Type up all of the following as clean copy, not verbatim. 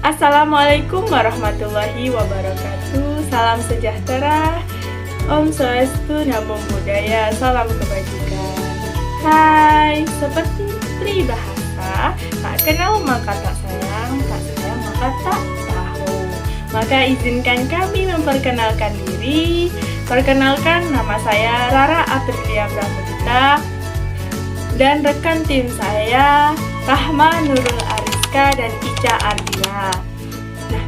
Assalamualaikum warahmatullahi wabarakatuh. Salam sejahtera, Om Swastiastu, Namo Buddhaya, salam kebajikan. Hai, seperti peribahasa, tak kenal maka tak sayang, tak sayang maka tak tahu. Maka izinkan kami memperkenalkan diri. Perkenalkan, nama saya Rara Aprilia Pramudita dan rekan tim saya Rahma Nurul Ariska dan Ica Ardila. Nah,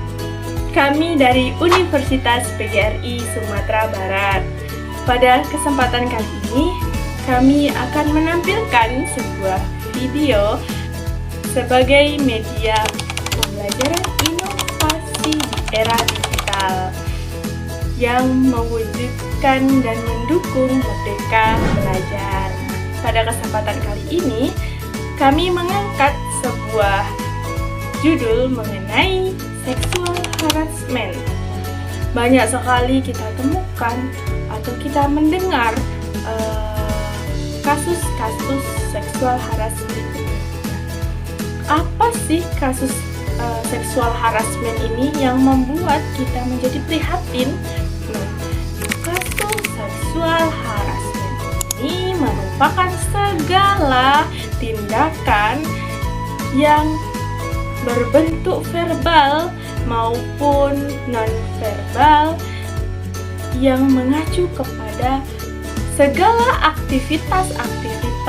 kami dari Universitas PGRI Sumatera Barat. Pada kesempatan kali ini, kami akan menampilkan sebuah video sebagai media pembelajaran inovasi di era digital yang mewujudkan dan mendukung merdeka belajar. Pada kesempatan kali ini, kami mengangkat sebuah judul mengenai seksual harassment. Banyak sekali kita temukan atau kita mendengar kasus-kasus seksual harassment. Apa sih kasus seksual harassment ini yang membuat kita menjadi prihatin? Kasus seksual harassment ini merupakan segala tindakan yang berbentuk verbal maupun non-verbal yang mengacu kepada segala aktivitas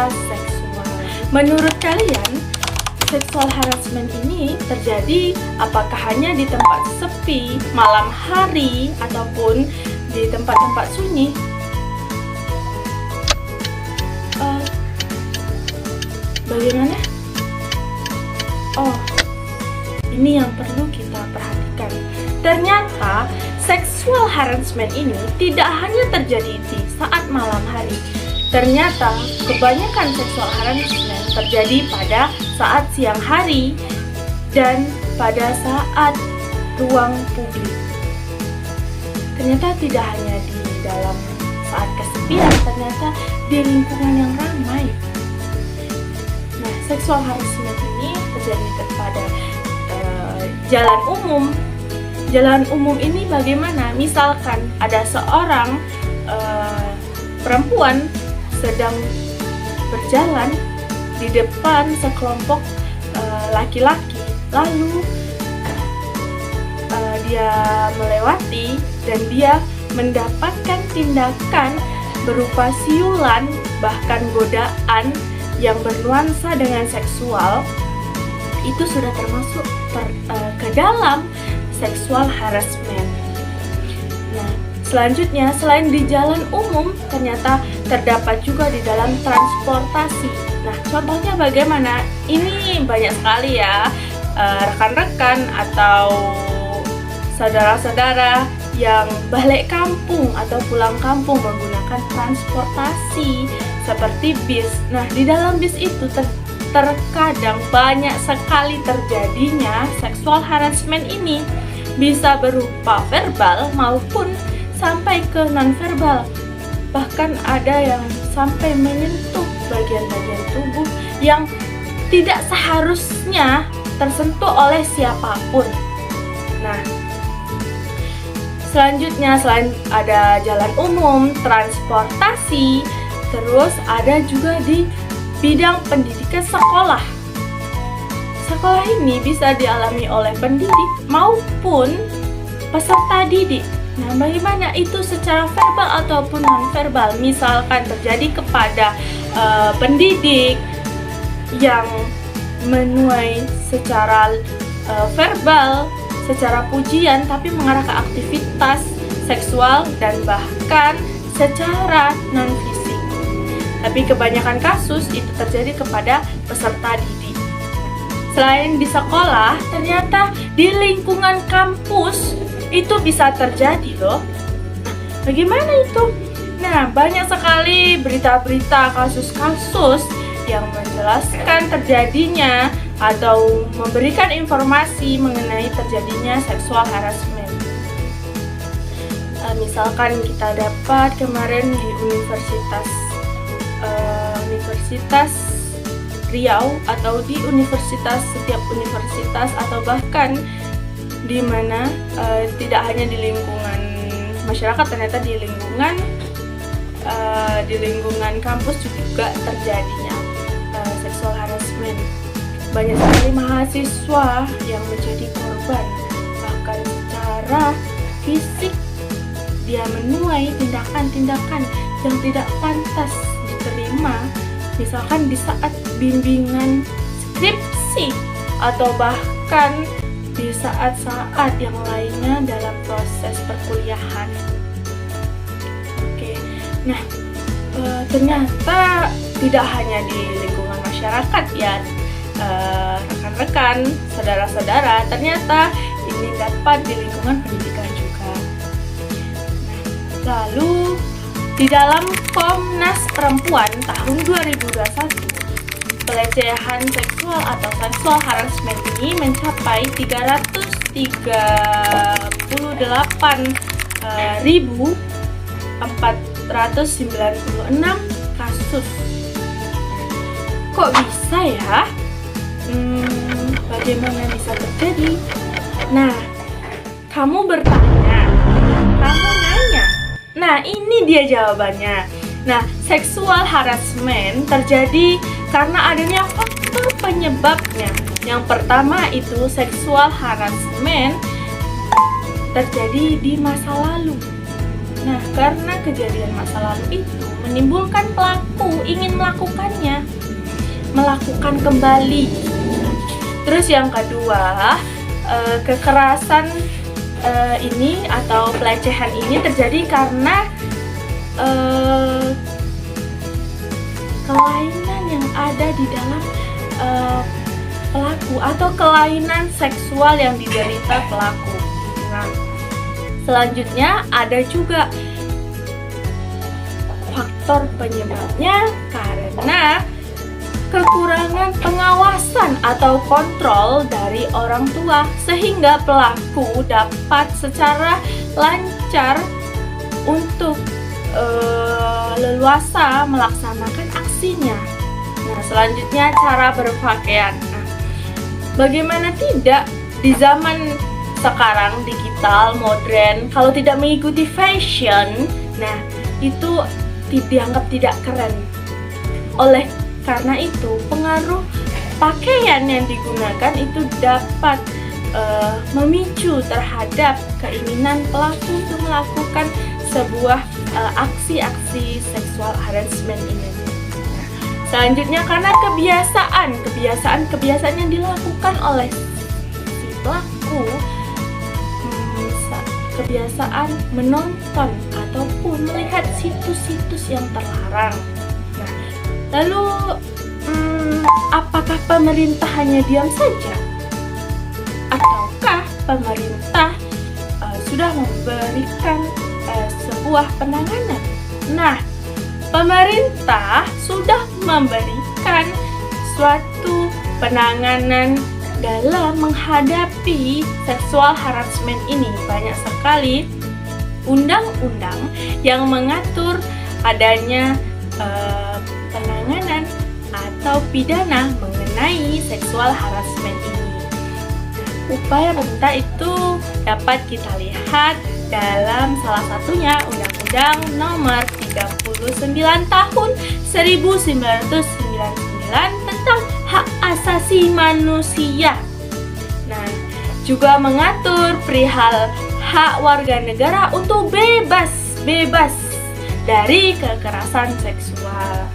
seksual. Menurut kalian, seksual harassment ini terjadi apakah hanya di tempat sepi, malam hari, ataupun di tempat-tempat sunyi? Bagaimana? Oh, ini yang perlu kita perhatikan. Ternyata seksual harassment ini tidak hanya terjadi di saat malam hari. Ternyata kebanyakan seksual harassment terjadi pada saat siang hari dan pada saat ruang publik. Ternyata tidak hanya di dalam saat kesepian, ternyata di lingkungan yang ramai. Nah, seksual harassment ini terjadi pada jalan umum. Jalan umum ini bagaimana? Misalkan ada seorang perempuan sedang berjalan di depan sekelompok laki-laki, lalu dia melewati dan dia mendapatkan tindakan berupa siulan, bahkan godaan yang bernuansa dengan seksual, itu sudah termasuk ke dalam seksual harassment. Nah, selanjutnya selain di jalan umum, ternyata terdapat juga di dalam transportasi. Nah, contohnya bagaimana? Ini banyak sekali ya, rekan-rekan atau saudara-saudara yang balik kampung atau pulang kampung menggunakan transportasi seperti bis. Nah, di dalam bis itu terkadang banyak sekali terjadinya seksual harassment ini, bisa berupa verbal maupun sampai ke non-verbal. Bahkan ada yang sampai menyentuh bagian-bagian tubuh yang tidak seharusnya tersentuh oleh siapapun. Nah, selanjutnya selain ada jalan umum, transportasi, terus ada juga di bidang pendidikan sekolah. Sekolah ini bisa dialami oleh pendidik maupun peserta didik. Nah, bagaimana itu secara verbal ataupun non-verbal? Misalkan terjadi kepada pendidik yang menuai secara verbal, secara pujian, tapi mengarah ke aktivitas seksual dan bahkan secara non-fisik. Tapi kebanyakan kasus itu terjadi kepada peserta didik. Selain di sekolah, ternyata di lingkungan kampus itu bisa terjadi loh. Nah, bagaimana itu? Nah, banyak sekali berita-berita kasus-kasus yang menjelaskan terjadinya atau memberikan informasi mengenai terjadinya seksual harassment. Misalkan kita dapat kemarin di Universitas Riau atau di setiap universitas atau bahkan di mana tidak hanya di lingkungan masyarakat, ternyata di lingkungan kampus juga terjadinya seksual harassment. Banyak sekali mahasiswa yang menjadi korban, bahkan secara fisik dia menuai tindakan-tindakan yang tidak pantas diterima, misalkan di saat bimbingan skripsi atau bahkan di saat-saat yang lainnya dalam proses perkuliahan. Oke, nah ternyata tidak hanya di lingkungan masyarakat ya, rekan-rekan, saudara-saudara, ternyata ini dapat di lingkungan pendidikan juga. Lalu di dalam Komnas Perempuan tahun 2021, pelecehan seksual atau seksual harassment ini mencapai 338.496 kasus. Kok bisa ya? Bagaimana bisa terjadi? Nah, kamu bertanya, kamu nanya. Nah, ini dia jawabannya. Nah, seksual harassment terjadi karena adanya faktor penyebabnya. Yang pertama itu seksual harassment terjadi di masa lalu. Nah, karena kejadian masa lalu itu menimbulkan pelaku ingin melakukan kembali. Terus yang kedua, kekerasan ini atau pelecehan ini terjadi karena kelainan yang ada di dalam pelaku atau kelainan seksual yang diderita pelaku. Nah, selanjutnya ada juga faktor penyebabnya karena kekurangan pengawasan atau kontrol dari orang tua, sehingga pelaku dapat secara lancar untuk leluasa melaksanakan aksinya. Nah, selanjutnya cara berpakaian. Nah, bagaimana tidak di zaman sekarang digital, modern, kalau tidak mengikuti fashion, nah itu dianggap tidak keren. Oleh karena itu, pengaruh pakaian yang digunakan itu dapat memicu terhadap keinginan pelaku untuk melakukan sebuah aksi-aksi seksual harassment ini. Nah, selanjutnya karena kebiasaan yang dilakukan oleh si pelaku, kebiasaan menonton ataupun melihat situs-situs yang terlarang. Nah, lalu apakah pemerintah hanya diam saja? Ataukah pemerintah sudah memberikan sebuah penanganan? Nah, pemerintah sudah memberikan suatu penanganan dalam menghadapi seksual harassment ini. Banyak sekali undang-undang yang mengatur adanya penanganan atau pidana mengenai seksual harassment ini. Upaya pemerintah itu dapat kita lihat dalam salah satunya Undang-Undang Nomor 39 Tahun 1999 tentang hak asasi manusia. Nah, juga mengatur perihal hak warga negara untuk bebas dari kekerasan seksual.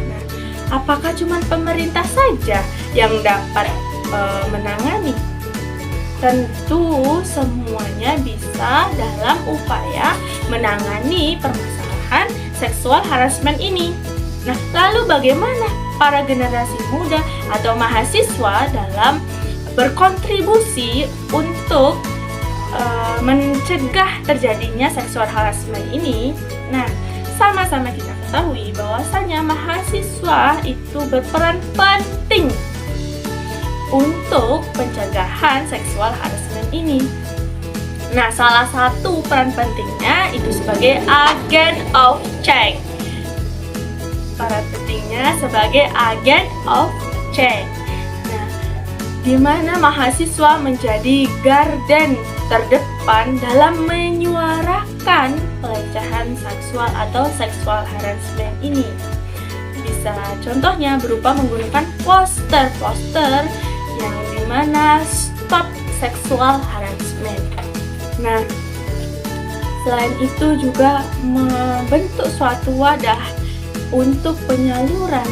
Nah, apakah cuma pemerintah saja yang dapat menangani? Tentu semuanya bisa dalam upaya menangani permasalahan seksual harassment ini. Nah, lalu bagaimana para generasi muda atau mahasiswa dalam berkontribusi untuk mencegah terjadinya seksual harassment ini? Nah, sama-sama kita ketahui bahwasanya mahasiswa itu berperan penting untuk pencegahan seksual harassment ini. Nah, salah satu peran pentingnya itu sebagai agent of change. Peran pentingnya sebagai agent of change. Nah, di mana mahasiswa menjadi garden terdepan dalam menyuarakan pelecehan seksual atau sexual harassment ini. Bisa contohnya berupa menggunakan poster-poster yang dimana stop sexual harassment. Nah, selain itu juga membentuk suatu wadah untuk penyaluran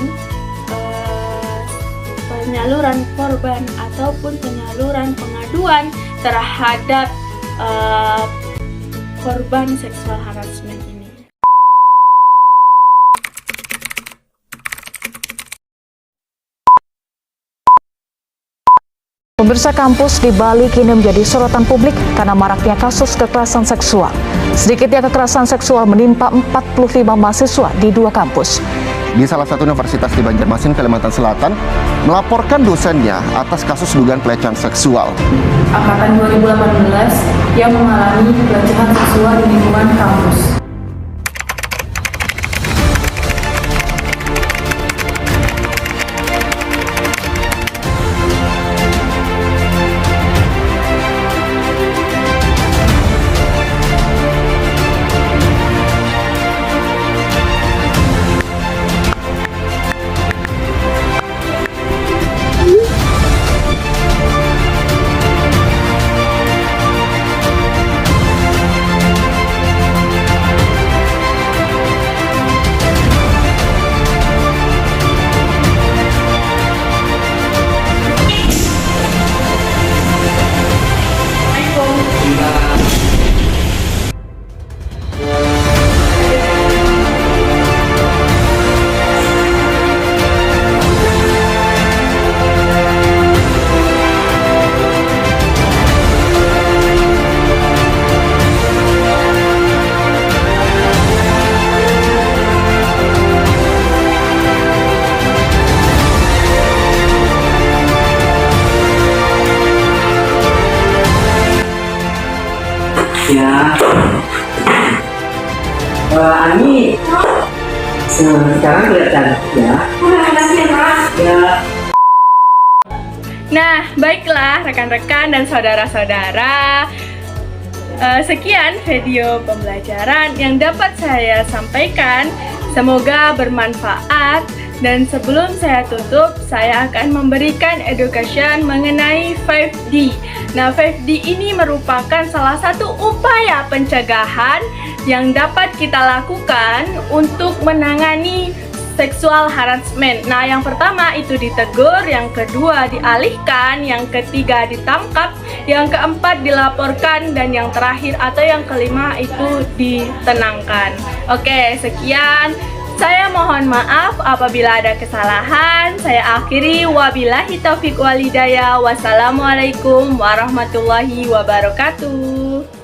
korban ataupun penyaluran pengaduan terhadap korban seksual harassment ini. Pemirsa, kampus di Bali kini menjadi sorotan publik karena maraknya kasus kekerasan seksual. Sedikitnya kekerasan seksual menimpa 45 mahasiswa di 2 kampus. Di salah satu universitas di Banjarmasin, Kalimantan Selatan, melaporkan dosennya atas kasus dugaan pelecehan seksual. Angkatan 2018 yang mengalami pelecehan seksual di lingkungan kampus. Ya, Ani, sekarang kelihatan ya. Ya. Nah, baiklah rekan-rekan dan saudara-saudara, sekian video pembelajaran yang dapat saya sampaikan. Semoga bermanfaat. Dan sebelum saya tutup, saya akan memberikan education mengenai 5D. Nah, 5D ini merupakan salah satu upaya pencegahan yang dapat kita lakukan untuk menangani seksual harassment. Nah, yang pertama itu ditegur, yang kedua dialihkan, yang ketiga ditangkap, yang keempat dilaporkan, dan yang terakhir atau yang kelima itu ditenangkan. Oke, sekian. Saya mohon maaf apabila ada kesalahan. Saya akhiri, wabillahi taufiq walhidayah. Wassalamualaikum warahmatullahi wabarakatuh.